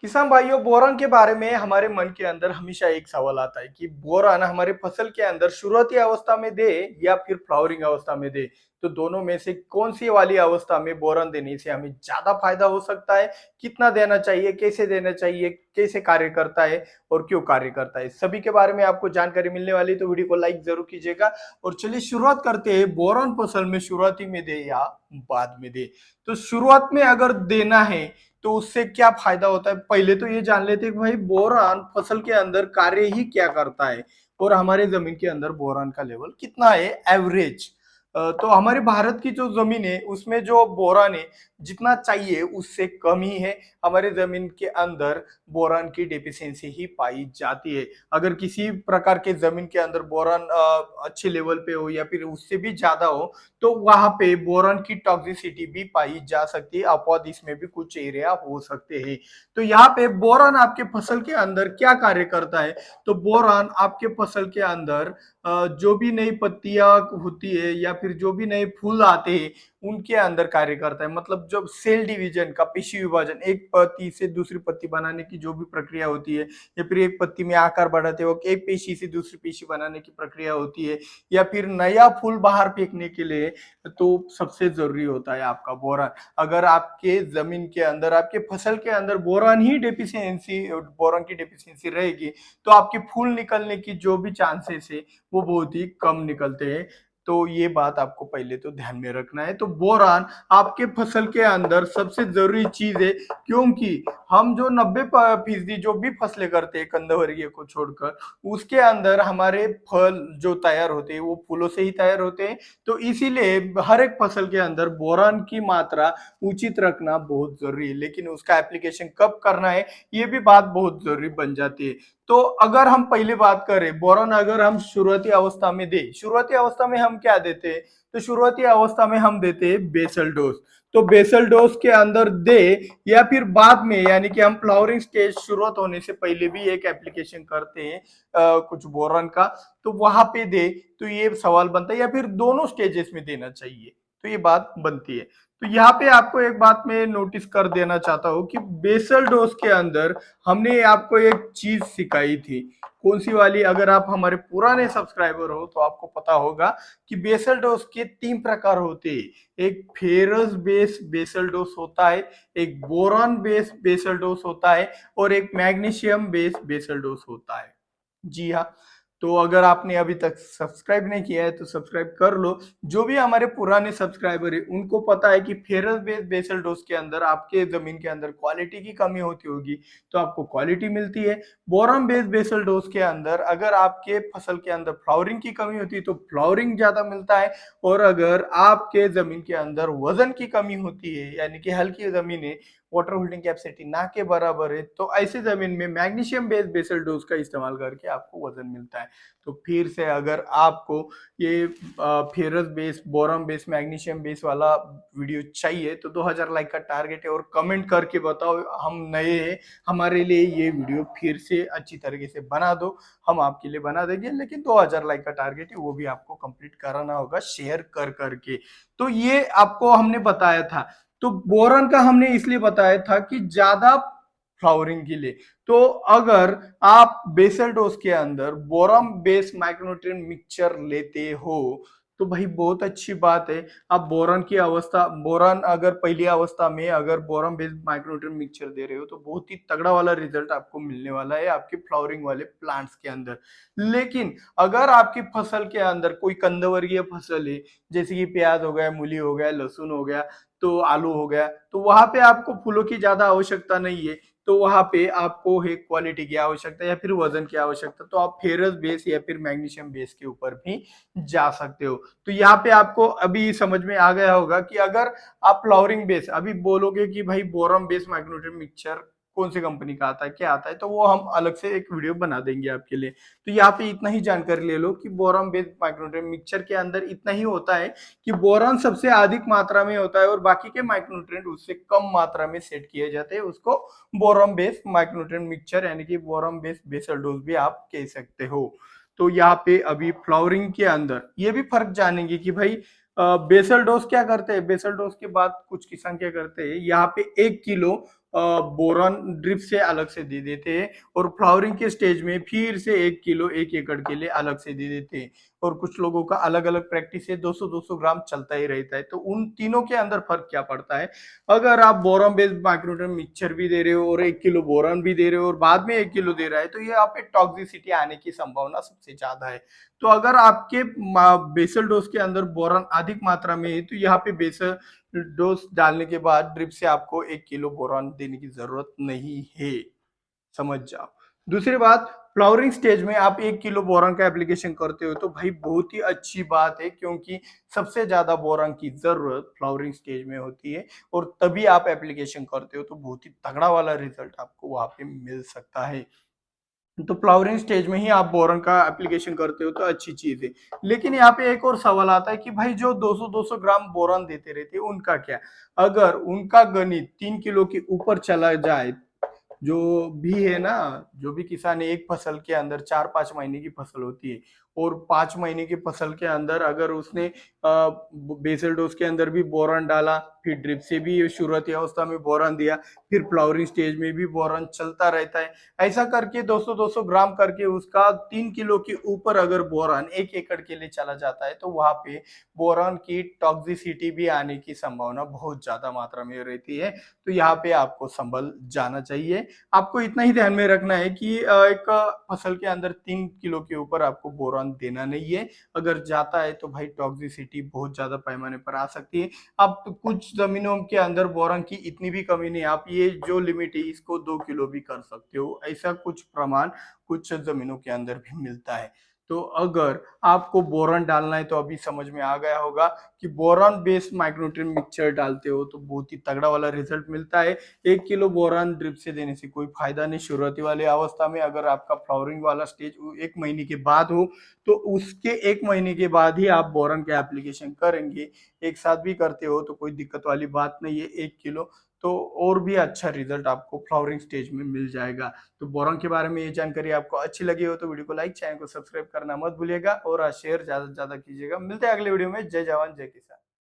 किसान भाइयों, बोरान के बारे में हमारे मन के अंदर हमेशा एक सवाल आता है कि बोरान हमारे फसल के अंदर शुरुआती अवस्था में दे या फिर फ्लावरिंग अवस्था में दे। तो दोनों में से कौन सी वाली अवस्था में बोरान देने से हमें ज्यादा फायदा हो सकता है, कितना देना चाहिए, कैसे देना चाहिए, कैसे कार्य करता है और क्यों कार्य करता है, सभी के बारे में आपको जानकारी मिलने वाली है। तो वीडियो को लाइक जरूर कीजिएगा। और चलिए शुरुआत करते हैं, बोरान फसल में शुरुआती में दे या बाद में दे। तो शुरुआत में अगर देना है तो उससे क्या फायदा होता है, पहले तो ये जान लेते हैं कि भाई बोरान फसल के अंदर कार्य ही क्या करता है और हमारे जमीन के अंदर बोरान का लेवल कितना है एवरेज। तो हमारे भारत की जो जमीन है उसमें जो बोरान है जितना चाहिए उससे कम ही है। हमारे जमीन के अंदर बोरान की डेफिशिएंसी ही पाई जाती है। अगर किसी प्रकार के जमीन के अंदर बोरान अच्छे लेवल पे हो या फिर उससे भी ज्यादा हो तो वहां पे बोरान की टॉक्सिसिटी भी पाई जा सकती है। अपवाद इसमें भी कुछ एरिया हो सकते हैं। तो यहाँ पे बोरान आपके फसल के अंदर क्या कार्य करता है। तो बोरान आपके फसल के अंदर जो भी नई पत्तियां होती है या फिर जो भी नए फूल आते हैं उनके अंदर कार्य करता है। मतलब जब सेल डिवीजन का पेशी विभाजन, एक पत्ती से दूसरी पत्ती बनाने की जो भी प्रक्रिया होती है या फिर एक पत्ती में आकार बढ़ाते वक्त एक पेशी से दूसरी पेशी बनाने की प्रक्रिया होती है या फिर नया फूल बाहर फेंकने के लिए, तो सबसे जरूरी होता है आपका बोरान। अगर आपके जमीन के अंदर आपके फसल के अंदर बोरान की डेफिशिएंसी रहेगी तो आपके फूल निकलने की जो भी चांसेस है वो बहुत ही कम निकलते हैं। तो ये बात आपको पहले तो ध्यान में रखना है। तो बोरान आपके फसल के अंदर सबसे जरूरी चीज है, क्योंकि हम जो 90% जो भी फसलें करते हैं कंदवर्गीय को छोड़कर, उसके अंदर हमारे फल जो तैयार होते हैं वो फूलों से ही तैयार होते हैं। तो इसीलिए हर एक फसल के अंदर बोरान की मात्रा उचित रखना बहुत जरूरी है। लेकिन उसका एप्लीकेशन कब करना है ये भी बात बहुत जरूरी बन जाती है। तो अगर हम पहले बात करें बोरान, अगर हम शुरुआती अवस्था में दे, शुरुआती अवस्था में हम क्या देते हैं। तो शुरुआती अवस्था में हम देते हैं बेसल डोज। तो बेसल डोज के अंदर दे या फिर बाद में, यानी कि हम फ्लावरिंग स्टेज शुरुआत होने से पहले भी एक एप्लीकेशन करते हैं कुछ बोरान का, तो वहां पे दे। तो ये सवाल बनता है या फिर दोनों स्टेजेस में देना चाहिए, तो ये बात बनती है। तो यहाँ पे आपको एक बात मैं नोटिस कर देना चाहता हूँ कि बेसल डोज के अंदर हमने आपको एक चीज सिखाई थी। कौन सी वाली, अगर आप हमारे पुराने सब्सक्राइबर हो तो आपको पता होगा कि बेसल डोज के 3 प्रकार होते हैं। एक फेरस बेस बेसल डोज होता है, एक बोरॉन बेस बेसल डोज होता है और एक मैग्नीशियम बेस बेसल डोज होता है। जी हाँ। तो अगर आपने अभी तक सब्सक्राइब नहीं किया है तो सब्सक्राइब कर लो। जो भी हमारे पुराने सब्सक्राइबर है उनको पता है कि फेरस बेस बेसल डोज के अंदर आपके जमीन के अंदर क्वालिटी की कमी होती होगी तो आपको क्वालिटी मिलती है। बोरम बेस बेसल डोज के अंदर अगर आपके फसल के अंदर फ्लावरिंग की कमी होती है तो फ्लावरिंग ज्यादा मिलता है। और अगर आपके जमीन के अंदर वजन की कमी होती है, यानी कि हल्की जमीन है, वाटर होल्डिंग कैपेसिटी ना के बराबर है, तो ऐसे जमीन में मैग्नीशियम बेस्ड बेसल डोज का इस्तेमाल करके आपको वजन मिलता है। तो फिर से अगर आपको ये ferrous base Boram base magnesium base वाला वीडियो चाहिए तो 2000 लाइक का टारगेट है। और कमेंट करके बताओ, हम नए हैं, हमारे लिए ये वीडियो फिर से अच्छी तरीके से बना दो, हम आपके लिए बना देंगे। लेकिन 2000 लाइक का टारगेट है वो भी आपको कंप्लीट कराना होगा शेयर कर करके। तो ये आपको हमने बताया था। तो बोरन का हमने इसलिए बताया था कि ज्यादा फ्लावरिंग के लिए। तो अगर आप बेसल डोज के अंदर बोरम बेस माइक्रोन्यूट्रिएंट मिक्सचर लेते हो तो भाई बहुत अच्छी बात है। आप बोरन अगर पहली अवस्था में अगर बोरम बेस्ड माइक्रोन्यूट्रिएंट मिक्सचर दे रहे हो तो बहुत ही तगड़ा वाला रिजल्ट आपको मिलने वाला है आपके फ्लावरिंग वाले प्लांट्स के अंदर। लेकिन अगर आपकी फसल के अंदर कोई कंदवर्गीय फसल है, जैसे कि प्याज हो गया, मूली हो गया, लहसुन हो गया, तो आलू हो गया, तो वहां पे आपको फूलों की ज्यादा आवश्यकता नहीं है। तो वहां पे आपको है क्वालिटी की आवश्यकता या फिर वजन की आवश्यकता, तो आप फेरस बेस या फिर मैग्नीशियम बेस के ऊपर भी जा सकते हो। तो यहाँ पे आपको अभी समझ में आ गया होगा कि अगर आप फ्लावरिंग बेस अभी बोलोगे कि भाई बोरम बेस माइक्रोन्यूट्रिएंट मिक्सचर कौन सी कंपनी का आता है, क्या आता है, तो वो हम अलग से एक वीडियो बना देंगे आपके लिए। तो यहाँ पे इतना ही जानकारी ले लो कि बोरम बेस माइक्रोन्यूट्रिएंट मिक्सचर के अंदर इतना ही होता है कि बोरॉन सबसे अधिक मात्रा में होता है और बाकी के माइक्रोन्यूट्रिएंट उससे कम मात्रा में सेट किए जाते हैं। उसको बोरॉन बेस्ड माइक्रोन्यूट्रिएंट मिक्सचर यानी कि बोरॉन बेस्ड बेसल डोज भी आप कह सकते हो। तो यहाँ पे अभी फ्लावरिंग के अंदर ये भी फर्क जानेंगे कि भाई बेसल डोज क्या करते हैं। बेसल डोज के बाद कुछ किसान क्या करते हैं, यहाँ पे 1 किलो बोरॉन ड्रिप से अलग से दे देते हैं और फ्लावरिंग के स्टेज में फिर से 1 किलो 1 एकड़ के लिए अलग से दे देते हैं। और कुछ लोगों का अलग-अलग प्रैक्टिस है, 200-200 ग्राम चलता ही रहता है। तो उन तीनों के अंदर फ़र्क क्या पड़ता है? अगर आप बोरॉन बेस्ड माइक्रोन्यूट्रिएंट मिक्सचर भी दे रहे हो और 1 किलो बोरॉन भी दे रहे हो और बाद में 1 किलो दे रहा है, तो ये यहाँ पे टॉक्सिसिटी आने की संभावना सबसे ज़्यादा है। तो अगर आपके बेसल डोज के अंदर बोरॉन अधिक मात्रा में है, तो यहाँ पे बेसल डोज डालने के बाद ड्रिप से आपको 1 किलो बोरॉन देने की ज़रूरत नहीं है। समझ जाओ। दूसरी बात, फ्लावरिंग स्टेज में आप 1 किलो बोरॉन का एप्लीकेशन करते हो तो भाई बहुत ही अच्छी बात है, क्योंकि सबसे ज़्यादा बोरॉन की ज़रूरत फ्लावरिंग स्टेज में होती है और तभी आप एप्लीकेशन करते हो तो बहुत ही तगड़ा वाला रिजल्ट आपको वहाँ पे मिल सकता है। तो फ्लावरिंग स्टेज में ही आप बोरॉन का एप्लीकेशन करते हो तो अच्छी चीज़ है। लेकिन यहाँ पे एक और सवाल आता है कि भाई जो 200-200 ग्राम बोरॉन देते रहते हैं उनका क्या? अगर उनका गणित 3 किलो के ऊपर चला जाए, जो भी है ना, जो भी किसान एक फसल के अंदर 4-5 महीने की फसल होती है और 5 महीने की फसल के अंदर अगर उसने बेसल डोज के अंदर भी बोरॉन डाला, फिर ड्रिप से भी शुरुआती अवस्था में बोरॉन दिया, फिर फ्लावरिंग स्टेज में भी बोरॉन चलता रहता है। ऐसा करके 200-200 ग्राम करके उसका 3 किलो के ऊपर अगर बोरॉन 1 एकड़ के लिए चला जाता है, तो वहाँ पे बोरॉन की टॉक्सिसिटी भी आने की संभावना बहुत ज़्यादा मात्रा में रहती है। तो यहाँ पे आपको संभल जाना चाहिए। आपको इतना ही ध्यान में रखना है कि एक फसल के अंदर 3 किलो के ऊपर आपको बोरॉन देना नहीं है। अगर जाता है तो भाई टॉक्सिसिटी बहुत ज़्यादा पैमाने पर आ सकती है। अब तो कुछ ज़मीनों के अंदर बोरॉन की इतनी भी कमी नहीं है, आप ये जो लिमिट है इसको 2 किलो भी कर सकते हो। ऐसा कुछ प्रमाण कुछ ज़मीनों के अंदर भी मिलता है। तो अगर आपको बोरॉन डालना है तो अभी समझ में आ गया होगा कि बोरॉन बेस्ड माइक्रोन्यूट्रिएंट मिक्सचर डालते हो तो बहुत ही तगड़ा वाला रिजल्ट मिलता है। 1 किलो बोरॉन ड्रिप से देने से कोई फायदा नहीं शुरुआती वाली अवस्था में। अगर आपका फ्लावरिंग वाला स्टेज 1 महीने के बाद हो तो उसके 1 महीने के बाद ही आप बोरॉन का एप्लीकेशन करेंगे। एक साथ भी करते हो तो कोई दिक्कत वाली बात नहीं है। 1 किलो तो और भी अच्छा रिजल्ट आपको फ्लावरिंग स्टेज में मिल जाएगा। तो बोरॉन के बारे में ये जानकारी आपको अच्छी लगी हो तो वीडियो को लाइक, चैनल को सब्सक्राइब करना मत भूलिएगा और शेयर ज़्यादा से ज़्यादा कीजिएगा। मिलते हैं अगले वीडियो में। जय जवान जय किसान।